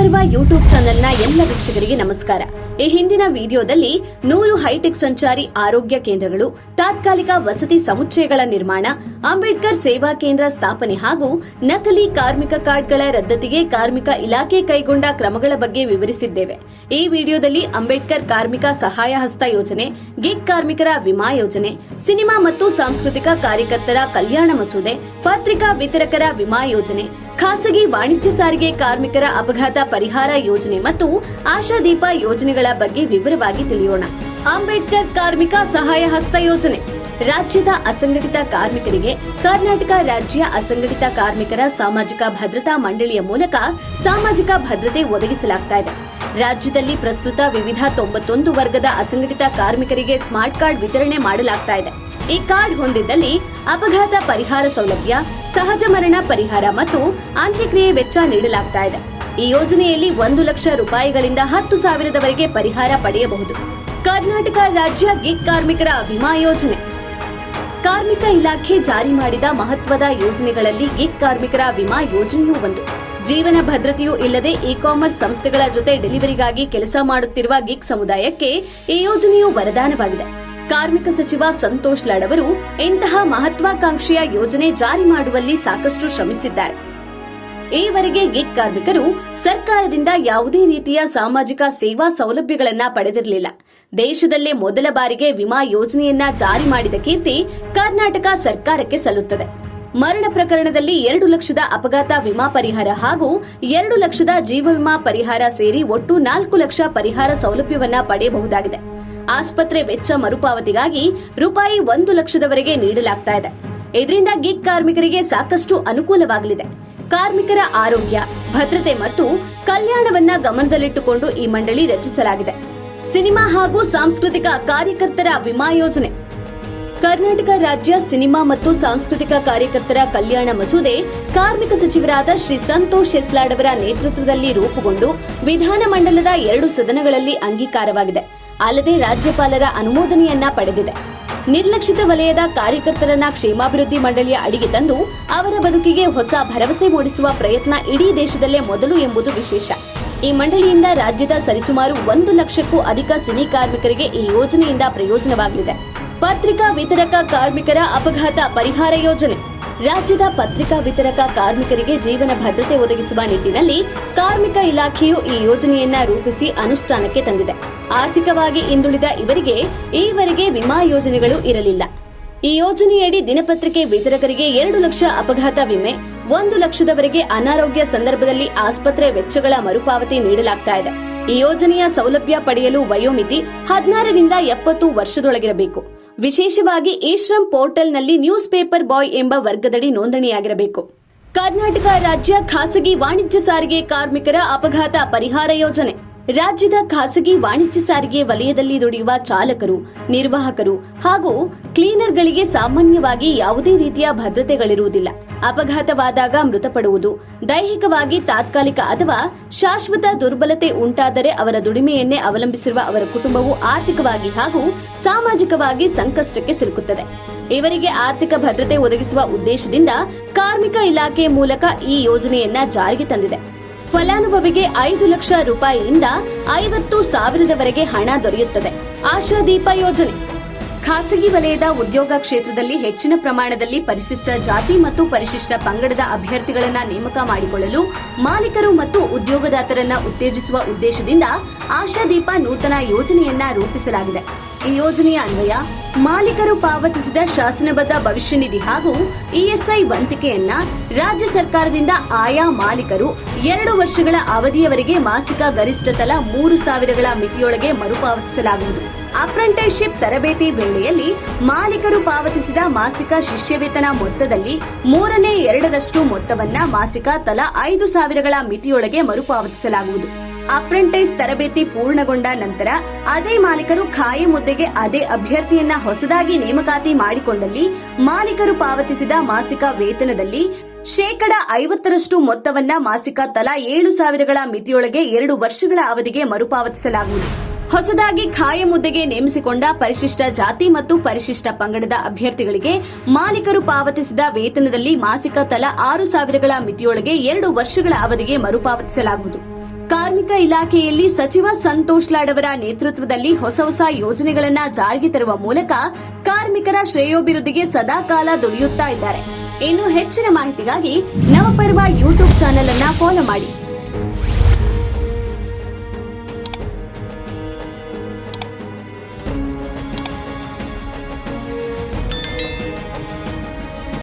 Atharva YouTube ಚಾನೆಲ್ನ ಎಲ್ಲ ವೀಕ್ಷಕರಿಗೆ ನಮಸ್ಕಾರ. ಈ ಹಿಂದಿನ ವಿಡಿಯೋದಲ್ಲಿ 100 ಹೈಟೆಕ್ ಸಂಚಾರಿ ಆರೋಗ್ಯ ಕೇಂದ್ರಗಳು, ತಾತ್ಕಾಲಿಕ ವಸತಿ ಸಮುಚ್ಚಯಗಳ ನಿರ್ಮಾಣ, ಅಂಬೇಡ್ಕರ್ ಸೇವಾ ಕೇಂದ್ರ ಸ್ಥಾಪನೆ ಹಾಗೂ ನಕಲಿ ಕಾರ್ಮಿಕ ಕಾರ್ಡ್ಗಳ ರದ್ದತಿಗೆ ಕಾರ್ಮಿಕ ಇಲಾಖೆ ಕೈಗೊಂಡ ಕ್ರಮಗಳ ಬಗ್ಗೆ ವಿವರಿಸಿದ್ದೇವೆ. ಈ ವಿಡಿಯೋದಲ್ಲಿ ಅಂಬೇಡ್ಕರ್ ಕಾರ್ಮಿಕ ಸಹಾಯ ಹಸ್ತ ಯೋಜನೆ, ಗಿಗ್ ಕಾರ್ಮಿಕರ ವಿಮಾ ಯೋಜನೆ, ಸಿನಿಮಾ ಮತ್ತು ಸಾಂಸ್ಕೃತಿಕ ಕಾರ್ಯಕರ್ತರ ಕಲ್ಯಾಣ ಮಸೂದೆ, ಪತ್ರಿಕಾ ವಿತರಕರ ವಿಮಾ ಯೋಜನೆ, ಖಾಸಗಿ ವಾಣಿಜ್ಯ ಸಾರಿಗೆ ಕಾರ್ಮಿಕರ ಅಪಘಾತ ಪರಿಹಾರ ಯೋಜನೆ ಮತ್ತು ಆಶಾದೀಪ ಯೋಜನೆಗಳ ಬಗ್ಗೆ ವಿವರವಾಗಿ ತಿಳಿಯೋಣ. ಅಂಬೇಡ್ಕರ್ ಕಾರ್ಮಿಕ ಸಹಾಯ ಹಸ್ತ ಯೋಜನೆ ರಾಜ್ಯದ ಅಸಂಘಟಿತ ಕಾರ್ಮಿಕರಿಗೆ ಕರ್ನಾಟಕ ರಾಜ್ಯ ಅಸಂಘಟಿತ ಕಾರ್ಮಿಕರ ಸಾಮಾಜಿಕ ಭದ್ರತಾ ಮಂಡಳಿಯ ಮೂಲಕ ಸಾಮಾಜಿಕ ಭದ್ರತೆ ಒದಗಿಸಲಾಗ್ತಾ ಇದೆ. ರಾಜ್ಯದಲ್ಲಿ ಪ್ರಸ್ತುತ ವಿವಿಧ 91 ವರ್ಗದ ಅಸಂಘಟಿತ ಕಾರ್ಮಿಕರಿಗೆ ಸ್ಮಾರ್ಟ್ ಕಾರ್ಡ್ ವಿತರಣೆ ಮಾಡಲಾಗ್ತಾ ಇದೆ. ಈ ಕಾರ್ಡ್ ಹೊಂದಿದ್ದಲ್ಲಿ ಅಪಘಾತ ಪರಿಹಾರ ಸೌಲಭ್ಯ, ಸಹಜ ಮರಣ ಪರಿಹಾರ ಮತ್ತು ಅಂತ್ಯಕ್ರಿಯೆ ವೆಚ್ಚ ನೀಡಲಾಗ್ತಾ ಇದೆ. ಈ ಯೋಜನೆಯಲ್ಲಿ 1 ಲಕ್ಷ ರೂಪಾಯಿಗಳಿಂದ 10,000ದವರೆಗೆ ಪರಿಹಾರ ಪಡೆಯಬಹುದು. ಕರ್ನಾಟಕ ರಾಜ್ಯ ಗಿಗ್ ಕಾರ್ಮಿಕರ ವಿಮಾ ಯೋಜನೆ ಕಾರ್ಮಿಕ ಇಲಾಖೆ ಜಾರಿ ಮಾಡಿದ ಮಹತ್ವದ ಯೋಜನೆಗಳಲ್ಲಿ ಗಿಗ್ ಕಾರ್ಮಿಕರ ವಿಮಾ ಯೋಜನೆಯೂ ಒಂದು. ಜೀವನ ಭದ್ರತೆಯೂ ಇಲ್ಲದೆ ಇ-ಕಾಮರ್ಸ್ ಸಂಸ್ಥೆಗಳ ಜೊತೆ ಡೆಲಿವರಿಗಾಗಿ ಕೆಲಸ ಮಾಡುತ್ತಿರುವ ಗಿಗ್ ಸಮುದಾಯಕ್ಕೆ ಈ ಯೋಜನೆಯು ವರದಾನವಾಗಿದೆ. ಕಾರ್ಮಿಕ ಸಚಿವ ಸಂತೋಷ್ ಲಾಡ್ ಅವರು ಇಂತಹ ಮಹತ್ವಾಕಾಂಕ್ಷೆಯ ಯೋಜನೆ ಜಾರಿ ಮಾಡುವಲ್ಲಿ ಸಾಕಷ್ಟು ಶ್ರಮಿಸಿದ್ದಾರೆ. ಈವರೆಗೆ ಗಿಗ್ ಕಾರ್ಮಿಕರು ಸರ್ಕಾರದಿಂದ ಯಾವುದೇ ರೀತಿಯ ಸಾಮಾಜಿಕ ಸೇವಾ ಸೌಲಭ್ಯಗಳನ್ನ ಪಡೆದಿರಲಿಲ್ಲ. ದೇಶದಲ್ಲೇ ಮೊದಲ ಬಾರಿಗೆ ವಿಮಾ ಯೋಜನೆಯನ್ನ ಜಾರಿ ಮಾಡಿದ ಕೀರ್ತಿ ಕರ್ನಾಟಕ ಸರ್ಕಾರಕ್ಕೆ ಸಲ್ಲುತ್ತದೆ. ಮರಣ ಪ್ರಕರಣದಲ್ಲಿ 2 ಲಕ್ಷದ ಅಪಘಾತ ವಿಮಾ ಪರಿಹಾರ ಹಾಗೂ 2 ಲಕ್ಷದ ಜೀವ ವಿಮಾ ಪರಿಹಾರ ಸೇರಿ ಒಟ್ಟು 4 ಲಕ್ಷ ಪರಿಹಾರ ಸೌಲಭ್ಯವನ್ನ ಪಡೆಯಬಹುದಾಗಿದೆ. ಆಸ್ಪತ್ರೆ ವೆಚ್ಚ ಮರುಪಾವತಿಗಾಗಿ ರೂಪಾಯಿ 1 ಲಕ್ಷದವರೆಗೆ ನೀಡಲಾಗ್ತಾ ಇದೆ. ಇದರಿಂದ ಗಿಗ್ ಕಾರ್ಮಿಕರಿಗೆ ಸಾಕಷ್ಟು ಅನುಕೂಲವಾಗಲಿದೆ. ಕಾರ್ಮಿಕರ ಆರೋಗ್ಯ, ಭದ್ರತೆ ಮತ್ತು ಕಲ್ಯಾಣವನ್ನ ಗಮನದಲ್ಲಿಟ್ಟುಕೊಂಡು ಈ ಮಂಡಳಿ ರಚಿಸಲಾಗಿದೆ. ಸಿನಿಮಾ ಹಾಗೂ ಸಾಂಸ್ಕೃತಿಕ ಕಾರ್ಯಕರ್ತರ ವಿಮಾ ಯೋಜನೆ ಕರ್ನಾಟಕ ರಾಜ್ಯ ಸಿನಿಮಾ ಮತ್ತು ಸಾಂಸ್ಕೃತಿಕ ಕಾರ್ಯಕರ್ತರ ಕಲ್ಯಾಣ ಮಸೂದೆ ಕಾರ್ಮಿಕ ಸಚಿವರಾದ ಶ್ರೀ ಸಂತೋಷ್ ಲಾಡ್ ಅವರ ನೇತೃತ್ವದಲ್ಲಿ ರೂಪುಗೊಂಡು ವಿಧಾನಮಂಡಲದ 2 ಸದನಗಳಲ್ಲಿ ಅಂಗೀಕಾರವಾಗಿದೆ. ಅಲ್ಲದೆ ರಾಜ್ಯಪಾಲರ ಅನುಮೋದನೆಯನ್ನ ಪಡೆದಿದೆ. ನಿರ್ಲಕ್ಷಿತ ವಲಯದ ಕಾರ್ಯಕರ್ತರನ್ನ ಕ್ಷೇಮಾಭಿವೃದ್ಧಿ ಮಂಡಳಿಯ ಅಡಿಗೆ ತಂದು ಅವರ ಬದುಕಿಗೆ ಹೊಸ ಭರವಸೆ ಮೂಡಿಸುವ ಪ್ರಯತ್ನ ಇಡೀ ದೇಶದಲ್ಲೇ ಮೊದಲು ಎಂಬುದು ವಿಶೇಷ. ಈ ಮಂಡಳಿಯಿಂದ ರಾಜ್ಯದ ಸರಿಸುಮಾರು 1 ಲಕ್ಷಕ್ಕೂ ಅಧಿಕ ಸಿನಿ ಕಾರ್ಮಿಕರಿಗೆ ಈ ಯೋಜನೆಯಿಂದ ಪ್ರಯೋಜನವಾಗಲಿದೆ. ಪತ್ರಿಕಾ ವಿತರಕ ಕಾರ್ಮಿಕರ ಅಪಘಾತ ಪರಿಹಾರ ಯೋಜನೆ ರಾಜ್ಯದ ಪತ್ರಿಕಾ ವಿತರಕ ಕಾರ್ಮಿಕರಿಗೆ ಜೀವನ ಭದ್ರತೆ ಒದಗಿಸುವ ನಿಟ್ಟಿನಲ್ಲಿ ಕಾರ್ಮಿಕ ಇಲಾಖೆಯು ಈ ಯೋಜನೆಯನ್ನ ರೂಪಿಸಿ ಅನುಷ್ಠಾನಕ್ಕೆ ತಂದಿದೆ. ಆರ್ಥಿಕವಾಗಿ ಹಿಂದುಳಿದ ಇವರಿಗೆ ಈವರೆಗೆ ವಿಮಾ ಯೋಜನೆಗಳು ಇರಲಿಲ್ಲ. ಈ ಯೋಜನೆಯಡಿ ದಿನಪತ್ರಿಕೆ ವಿತರಕರಿಗೆ 2 ಲಕ್ಷ ಅಪಘಾತ ವಿಮೆ, 1 ಲಕ್ಷದವರೆಗೆ ಅನಾರೋಗ್ಯ ಸಂದರ್ಭದಲ್ಲಿ ಆಸ್ಪತ್ರೆ ವೆಚ್ಚಗಳ ಮರುಪಾವತಿ ನೀಡಲಾಗ್ತಾ ಇದೆ. ಈ ಯೋಜನೆಯ ಸೌಲಭ್ಯ ಪಡೆಯಲು ವಯೋಮಿತಿ 16 ರಿಂದ 70 ವರ್ಷದೊಳಗಿರಬೇಕು. ವಿಶೇಷವಾಗಿ ಇ-ಶ್ರಮ್ ಪೋರ್ಟಲ್ನಲ್ಲಿ ನ್ಯೂಸ್ ಪೇಪರ್ ಬಾಯ್ ಎಂಬ ವರ್ಗದಡಿ ನೋಂದಣಿಯಾಗಿರಬೇಕು. ಕರ್ನಾಟಕ ರಾಜ್ಯ ಖಾಸಗಿ ವಾಣಿಜ್ಯ ಸಾರಿಗೆ ಕಾರ್ಮಿಕರ ಅಪಘಾತ ಪರಿಹಾರ ಯೋಜನೆ ರಾಜ್ಯದ ಖಾಸಗಿ ವಾಣಿಜ್ಯ ಸಾರಿಗೆ ವಲಯದಲ್ಲಿ ದುಡಿಯುವ ಚಾಲಕರು, ನಿರ್ವಾಹಕರು ಹಾಗೂ ಕ್ಲೀನರ್ಗಳಿಗೆ ಸಾಮಾನ್ಯವಾಗಿ ಯಾವುದೇ ರೀತಿಯ ಭದ್ರತೆಗಳಿರುವುದಿಲ್ಲ. ಅಪಘಾತವಾದಾಗ ಮೃತಪಡುವುದು, ದೈಹಿಕವಾಗಿ ತಾತ್ಕಾಲಿಕ ಅಥವಾ ಶಾಶ್ವತ ದುರ್ಬಲತೆ ಉಂಟಾದರೆ ಅವರ ದುಡಿಮೆಯನ್ನೇ ಅವಲಂಬಿಸಿರುವ ಅವರ ಕುಟುಂಬವು ಆರ್ಥಿಕವಾಗಿ ಹಾಗೂ ಸಾಮಾಜಿಕವಾಗಿ ಸಂಕಷ್ಟಕ್ಕೆ ಸಿಲುಕುತ್ತದೆ. ಇವರಿಗೆ ಆರ್ಥಿಕ ಭದ್ರತೆ ಒದಗಿಸುವ ಉದ್ದೇಶದಿಂದ ಕಾರ್ಮಿಕ ಇಲಾಖೆ ಮೂಲಕ ಈ ಯೋಜನೆಯನ್ನ ಜಾರಿಗೆ ತಂದಿದೆ. ಫಲಾನುಭವಿಗೆ 5 ಲಕ್ಷ ರೂಪಾಯಿಯಿಂದ 50,000ದವರೆಗೆ ಹಣ ದೊರೆಯುತ್ತದೆ. ಆಶಾದೀಪ ಯೋಜನೆ ಖಾಸಗಿ ವಲಯದ ಉದ್ಯೋಗ ಕ್ಷೇತ್ರದಲ್ಲಿ ಹೆಚ್ಚಿನ ಪ್ರಮಾಣದಲ್ಲಿ ಪರಿಶಿಷ್ಟ ಜಾತಿ ಮತ್ತು ಪರಿಶಿಷ್ಟ ಪಂಗಡದ ಅಭ್ಯರ್ಥಿಗಳನ್ನು ನೇಮಕ ಮಾಡಿಕೊಳ್ಳಲು ಮಾಲೀಕರು ಮತ್ತು ಉದ್ಯೋಗದಾತರನ್ನ ಉತ್ತೇಜಿಸುವ ಉದ್ದೇಶದಿಂದ ಆಶಾದೀಪ ನೂತನ ಯೋಜನೆಯನ್ನ ರೂಪಿಸಲಾಗಿದೆ. ಈ ಯೋಜನೆಯ ಅನ್ವಯ ಮಾಲೀಕರು ಪಾವತಿಸಿದ ಶಾಸನಬದ್ಧ ಭವಿಷ್ಯ ನಿಧಿ ಹಾಗೂ ಇಎಸ್ಐ ವಂತಿಕೆಯನ್ನ ರಾಜ್ಯ ಸರ್ಕಾರದಿಂದ ಆಯಾ ಮಾಲೀಕರು 2 ವರ್ಷಗಳ ಅವಧಿಯವರೆಗೆ ಮಾಸಿಕ ಗರಿಷ್ಠ ತಲಾ 3,000ಗಳ ಮಿತಿಯೊಳಗೆ ಮರುಪಾವತಿಸಲಾಗುವುದು. ಅಪ್ರೆಂಟಿಸ್ಶಿಪ್ ತರಬೇತಿ ವೇಳೆಯಲ್ಲಿ ಮಾಲೀಕರು ಪಾವತಿಸಿದ ಮಾಸಿಕ ಶಿಷ್ಯವೇತನ ಮೊತ್ತದಲ್ಲಿ 2/3 ಮೊತ್ತವನ್ನ ಮಾಸಿಕ ತಲಾ 5,000ಗಳ ಮಿತಿಯೊಳಗೆ ಮರುಪಾವತಿಸಲಾಗುವುದು. ಅಪ್ರೆಂಟಿಸ್ ತರಬೇತಿ ಪೂರ್ಣಗೊಂಡ ನಂತರ ಅದೇ ಮಾಲೀಕರು ಖಾಯಂ ಹುದ್ದೆಗೆ ಅದೇ ಅಭ್ಯರ್ಥಿಯನ್ನ ಹೊಸದಾಗಿ ನೇಮಕಾತಿ ಮಾಡಿಕೊಂಡಲ್ಲಿ ಮಾಲೀಕರು ಪಾವತಿಸಿದ ಮಾಸಿಕ ವೇತನದಲ್ಲಿ 50% ಮೊತ್ತವನ್ನ ಮಾಸಿಕ ತಲಾ 7,000ಗಳ ಮಿತಿಯೊಳಗೆ 2 ವರ್ಷಗಳ ಅವಧಿಗೆ ಮರುಪಾವತಿಸಲಾಗುವುದು. ಹೊಸದಾಗಿ ಖಾಯಂ ಹುದ್ದೆಗೆ ನೇಮಿಸಿಕೊಂಡ ಪರಿಶಿಷ್ಟ ಜಾತಿ ಮತ್ತು ಪರಿಶಿಷ್ಟ ಪಂಗಡದ ಅಭ್ಯರ್ಥಿಗಳಿಗೆ ಮಾಲೀಕರು ಪಾವತಿಸಿದ ವೇತನದಲ್ಲಿ ಮಾಸಿಕ ತಲಾ 6,000ಗಳ ಮಿತಿಯೊಳಗೆ 2 ವರ್ಷಗಳ ಅವಧಿಗೆ ಮರುಪಾವತಿಸಲಾಗುವುದು. ಕಾರ್ಮಿಕ ಇಲಾಖೆಯಲ್ಲಿ ಸಚಿವ ಸಂತೋಷ್ ಲಾಡ್ ಅವರ ನೇತೃತ್ವದಲ್ಲಿ ಹೊಸ ಯೋಜನೆಗಳನ್ನ ಜಾರಿಗೆ ತರುವ ಮೂಲಕ ಕಾರ್ಮಿಕರ ಶ್ರೇಯೋಭಿವೃದ್ಧಿಗೆ ಸದಾಕಾಲ ದುಡಿಯುತ್ತಾ ಇದ್ದಾರೆ. ಇನ್ನು ಹೆಚ್ಚಿನ ಮಾಹಿತಿಗಾಗಿ ನವಪರ್ವ ಯೂಟ್ಯೂಬ್ ಚಾನೆಲ್ ಅನ್ನ ಫಾಲೋ ಮಾಡಿ.